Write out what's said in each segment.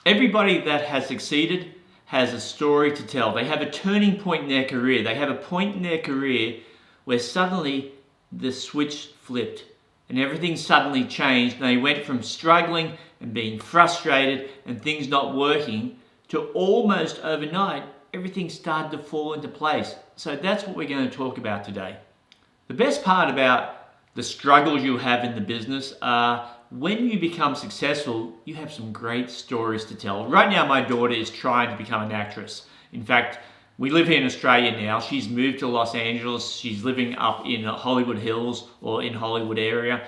Everybody that has succeeded has a story to tell. They have a turning point in their career. They have a point in their career where suddenly the switch flipped and everything suddenly changed. And they went from struggling and being frustrated and things not working to almost overnight, everything started to fall into place. So that's what we're going to talk about today. The best part about the struggles you have in the business are when you become successful, you have some great stories to tell. Right now, my daughter is trying to become an actress. In fact, we live here in Australia now. She's moved to Los Angeles. She's living up in Hollywood Hills or in Hollywood area.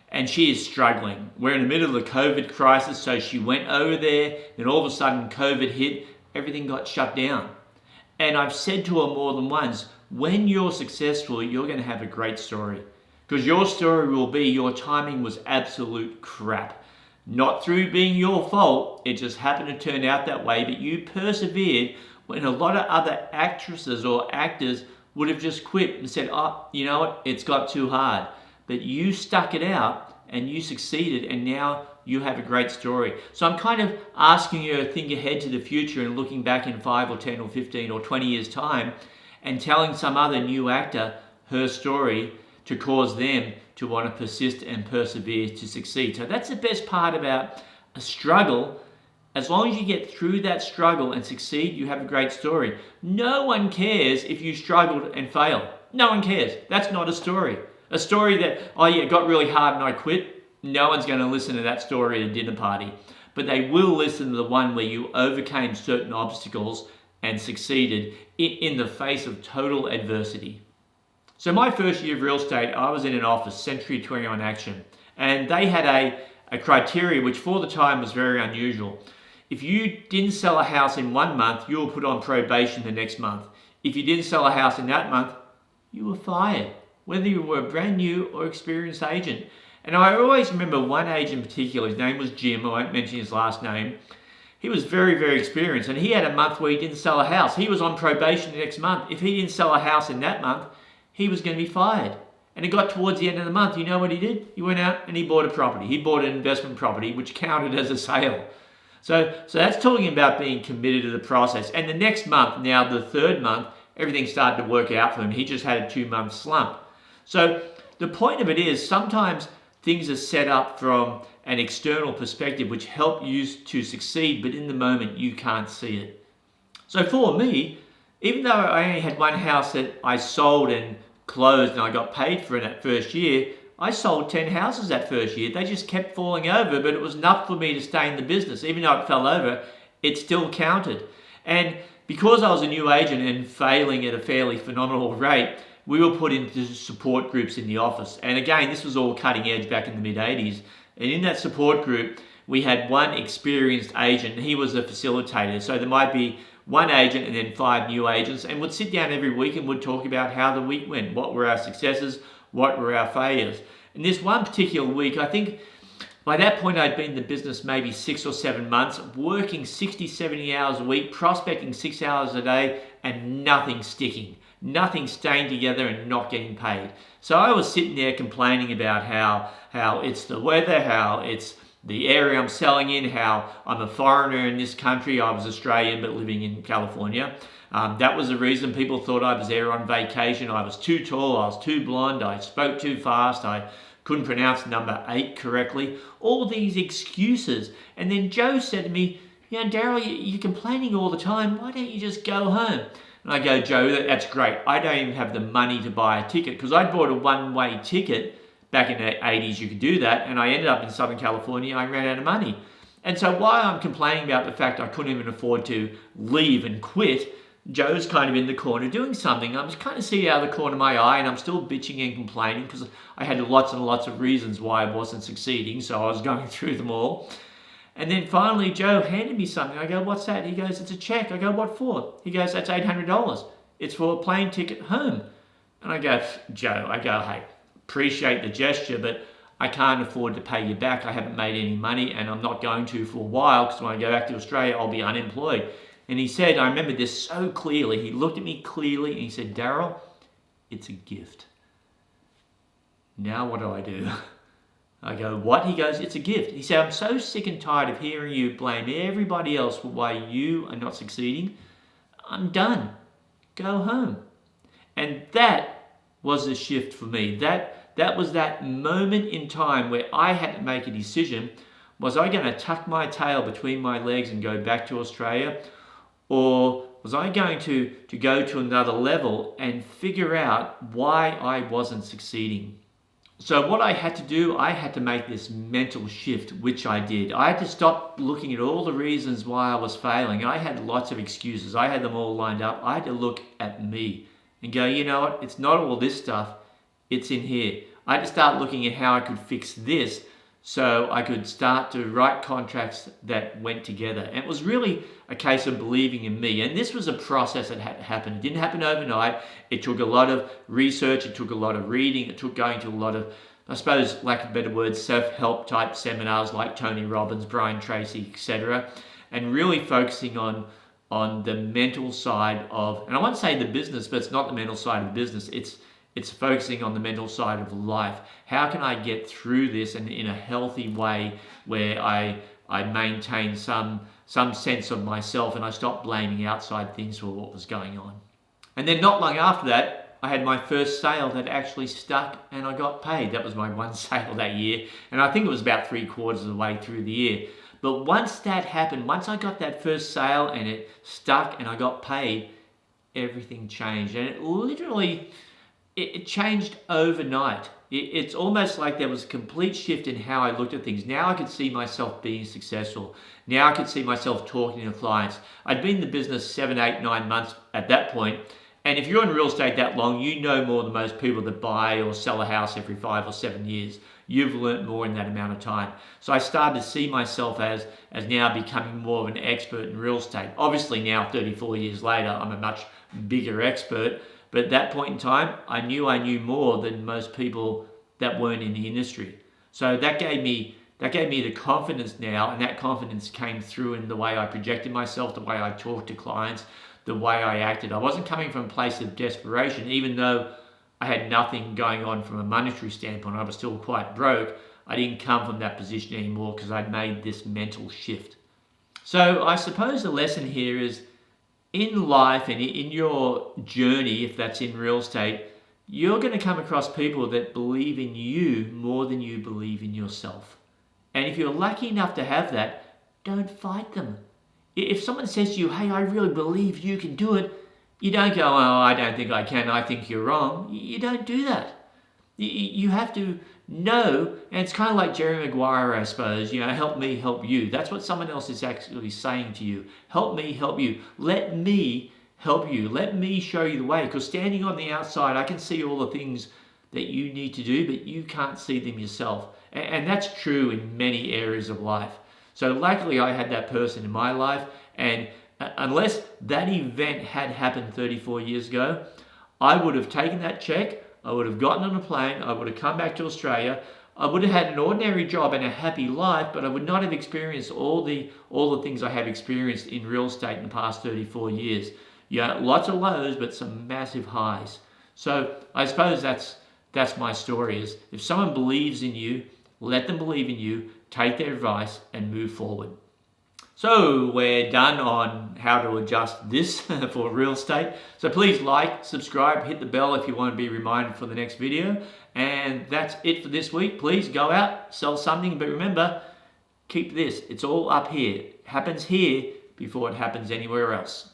And she is struggling. We're in the middle of the COVID crisis, so she went over there. Then all of a sudden, COVID hit. Everything got shut down. And I've said to her more than once, when you're successful, you're going to have a great story. Because your story will be your timing was absolute crap. Not through being your fault, it just happened to turn out that way, but you persevered when a lot of other actresses or actors would have just quit and said, oh, you know what, it's got too hard. But you stuck it out and you succeeded, and now you have a great story. So I'm kind of asking you to think ahead to the future and looking back in 5 or 10 or 15 or 20 years time and telling some other new actor her story to cause them to want to persist and persevere to succeed. So that's the best part about a struggle. As long as you get through that struggle and succeed, you have a great story. No one cares if you struggled and failed. No one cares. That's not a story. A story that, oh yeah, it got really hard and I quit. No one's going to listen to that story at a dinner party. But they will listen to the one where you overcame certain obstacles and succeeded in the face of total adversity. So my first year of real estate, I was in an office, Century 21 Action, and they had a criteria which for the time was very unusual. If you didn't sell a house in 1 month, you were put on probation the next month. If you didn't sell a house in that month, you were fired, whether you were a brand new or experienced agent. And I always remember one agent in particular, his name was Jim, I won't mention his last name. He was very, very experienced, and he had a month where he didn't sell a house. He was on probation the next month. If he didn't sell a house in that month, he was going to be fired. And it got towards the end of the month. You know what he did? He went out and he bought a property. He bought an investment property, which counted as a sale. So that's talking about being committed to the process. And the next month, now the third month, everything started to work out for him. He just had a 2-month slump. So the point of it is sometimes things are set up from an external perspective which help you to succeed, but in the moment you can't see it. So for me, even though I only had one house that I sold and closed and I got paid for in that first year, I sold 10 houses that first year. They just kept falling over, but it was enough for me to stay in the business. Even though it fell over, it still counted. And because I was a new agent and failing at a fairly phenomenal rate, we were put into support groups in the office. And again, this was all cutting edge back in the mid-80s. And in that support group, we had one experienced agent. He was a facilitator. So there might be one agent and then 5 new agents, and would sit down every week and would talk about how the week went. What were our successes? What were our failures? And this one particular week, I think by that point I'd been in the business maybe 6 or 7 months, working 60, 70 hours a week, prospecting 6 hours a day, and nothing sticking. Nothing staying together and not getting paid. So I was sitting there complaining about how it's the weather, how it's the area I'm selling in, how I'm a foreigner in this country. I was Australian but living in California. That was the reason people thought I was there on vacation. I was too tall, I was too blonde, I spoke too fast, I couldn't pronounce number 8 correctly. All these excuses. And then Joe said to me, you know, Daryl, you're complaining all the time. Why don't you just go home? And I go, Joe, that's great. I don't even have the money to buy a ticket because I bought a one-way ticket. Back in the 80s, you could do that. And I ended up in Southern California. I ran out of money. And so while I'm complaining about the fact I couldn't even afford to leave and quit, Joe's kind of in the corner doing something. I'm just kind of seeing out of the corner of my eye, and I'm still bitching and complaining because I had lots and lots of reasons why I wasn't succeeding. So I was going through them all. And then finally, Joe handed me something. I go, what's that? He goes, it's a check. I go, what for? He goes, that's $800. It's for a plane ticket home. And I go, Joe, hey, appreciate the gesture, but I can't afford to pay you back. I haven't made any money, and I'm not going to for a while because when I go back to Australia, I'll be unemployed. And he said, I remember this so clearly. He looked at me clearly and he said, Daryl, it's a gift. Now what do I do? I go, what? He goes, it's a gift. He said, I'm so sick and tired of hearing you blame everybody else for why you are not succeeding. I'm done. Go home. And that was a shift for me. That was that moment in time where I had to make a decision. Was I going to tuck my tail between my legs and go back to Australia? Or was I going to go to another level and figure out why I wasn't succeeding? So what I had to do, I had to make this mental shift, which I did. I had to stop looking at all the reasons why I was failing. I had lots of excuses. I had them all lined up. I had to look at me and go, you know what? It's not all this stuff. It's in here. I had to start looking at how I could fix this so I could start to write contracts that went together. And it was really a case of believing in me. And this was a process that had to happen. It didn't happen overnight. It took a lot of research. It took a lot of reading. It took going to a lot of, I suppose, lack of better words, self-help type seminars like Tony Robbins, Brian Tracy, etc. And really focusing on the mental side of, and I won't say the business, but it's not the mental side of business. It's focusing on the mental side of life. How can I get through this and in a healthy way where I maintain some sense of myself and I stop blaming outside things for what was going on. And then not long after that, I had my first sale that actually stuck and I got paid. That was my one sale that year. And I think it was about 3/4 of the way through the year. But once that happened, once I got that first sale and it stuck and I got paid, everything changed. And it literally, it changed overnight. It's almost like there was a complete shift in how I looked at things. Now I could see myself being successful. Now I could see myself talking to clients. I'd been in the business 7, 8, 9 months at that point. And if you're in real estate that long, you know more than most people that buy or sell a house every 5 or 7 years. You've learnt more in that amount of time. So I started to see myself as now becoming more of an expert in real estate. Obviously now, 34 years later, I'm a much bigger expert. But at that point in time, I knew more than most people that weren't in the industry. So that gave me the confidence now, and that confidence came through in the way I projected myself, the way I talked to clients, the way I acted. I wasn't coming from a place of desperation, even though I had nothing going on from a monetary standpoint. I was still quite broke. I didn't come from that position anymore because I'd made this mental shift. So I suppose the lesson here is, in life and in your journey, if that's in real estate, you're going to come across people that believe in you more than you believe in yourself. And if you're lucky enough to have that, don't fight them. If someone says to you, hey, I really believe you can do it, you don't go, oh, I don't think I can, I think you're wrong. You don't do that. You have to know, and it's kind of like Jerry Maguire, I suppose, help me, help you. That's what someone else is actually saying to you. Help me, help you. Let me help you. Let me show you the way. Because standing on the outside, I can see all the things that you need to do, but you can't see them yourself. And that's true in many areas of life. So luckily, I had that person in my life, and unless that event had happened 34 years ago, I would have taken that check, I would have gotten on a plane, I would have come back to Australia, I would have had an ordinary job and a happy life, but I would not have experienced all the things I have experienced in real estate in the past 34 years. Yeah, lots of lows, but some massive highs. So I suppose that's my story, is if someone believes in you, let them believe in you, take their advice and move forward. So we're done on how to adjust this for real estate. So please like, subscribe, hit the bell if you want to be reminded for the next video. And that's it for this week. Please go out, sell something, but remember, keep this. It's all up here. It happens here before it happens anywhere else.